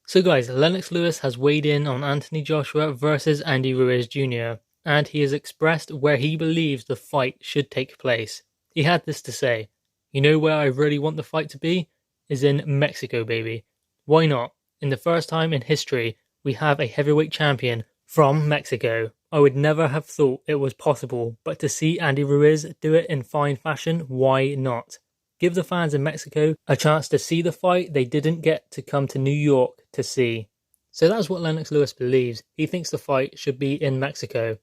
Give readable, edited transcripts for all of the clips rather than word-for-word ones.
So guys, Lennox Lewis has weighed in on Anthony Joshua versus Andy Ruiz Jr. and he has expressed where he believes the fight should take place. He had this to say, "You know where I really want the fight to be? Is in Mexico, baby. Why not? In the first time in history, we have a heavyweight champion from Mexico. I would never have thought it was possible, but to see Andy Ruiz do it in fine fashion, why not? Give the fans in Mexico a chance to see the fight they didn't get to come to New York to see." So that's what Lennox Lewis believes. He thinks the fight should be in Mexico.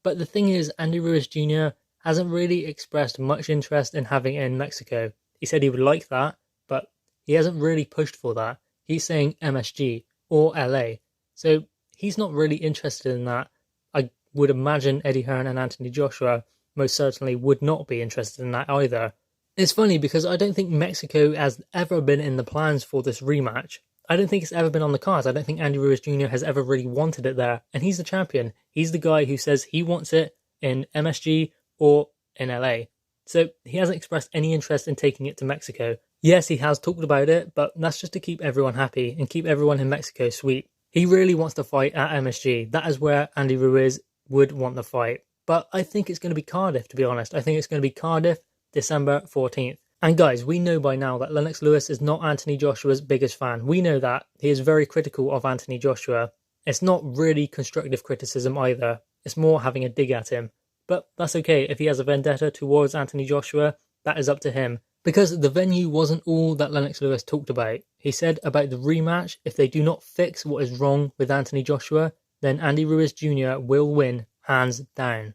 But the thing is, Andy Ruiz Jr. hasn't really expressed much interest in having it in Mexico. He said he would like that, but he hasn't really pushed for that. He's saying MSG or LA. So he's not really interested in that. I would imagine Eddie Hearn and Anthony Joshua most certainly would not be interested in that either. It's funny because I don't think Mexico has ever been in the plans for this rematch. I don't think it's ever been on the cards. I don't think Andy Ruiz Jr. has ever really wanted it there. And he's the champion. He's the guy who says he wants it in MSG or in LA. So he hasn't expressed any interest in taking it to Mexico. Yes, he has talked about it, but that's just to keep everyone happy and keep everyone in Mexico sweet. He really wants to fight at MSG. That is where Andy Ruiz would want the fight. But I think it's going to be Cardiff, to be honest. I think it's going to be Cardiff, December 14th. And guys, we know by now that Lennox Lewis is not Anthony Joshua's biggest fan. We know that. He is very critical of Anthony Joshua. It's not really constructive criticism either. It's more having a dig at him. But that's okay. If he has a vendetta towards Anthony Joshua, that is up to him. Because the venue wasn't all that Lennox Lewis talked about. He said about the rematch, if they do not fix what is wrong with Anthony Joshua, then Andy Ruiz Jr. will win, hands down.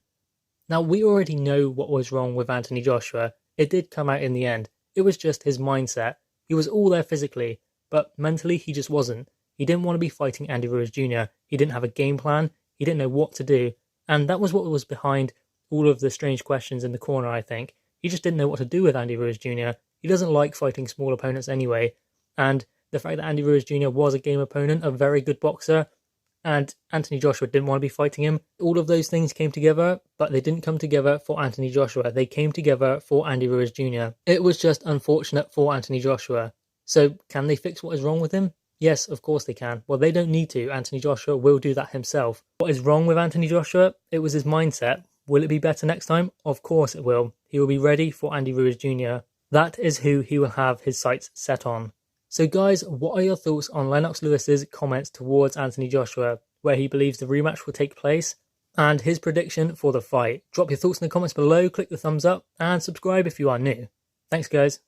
Now, we already know what was wrong with Anthony Joshua. It did come out in the end. It was just his mindset. He was all there physically, but mentally he just wasn't. He didn't want to be fighting Andy Ruiz Jr. He didn't have a game plan. He didn't know what to do. And that was what was behind all of the strange questions in the corner, I think. He just didn't know what to do with Andy Ruiz Jr. He doesn't like fighting small opponents anyway. And the fact that Andy Ruiz Jr. was a game opponent, a very good boxer, and Anthony Joshua didn't want to be fighting him. All of those things came together, but they didn't come together for Anthony Joshua. They came together for Andy Ruiz Jr. It was just unfortunate for Anthony Joshua. So can they fix what is wrong with him? Yes, of course they can. Well, they don't need to. Anthony Joshua will do that himself. What is wrong with Anthony Joshua? It was his mindset. Will it be better next time? Of course it will. He will be ready for Andy Ruiz Jr. That is who he will have his sights set on. So guys, what are your thoughts on Lennox Lewis's comments towards Anthony Joshua, where he believes the rematch will take place, and his prediction for the fight? Drop your thoughts in the comments below, click the thumbs up, and subscribe if you are new. Thanks guys.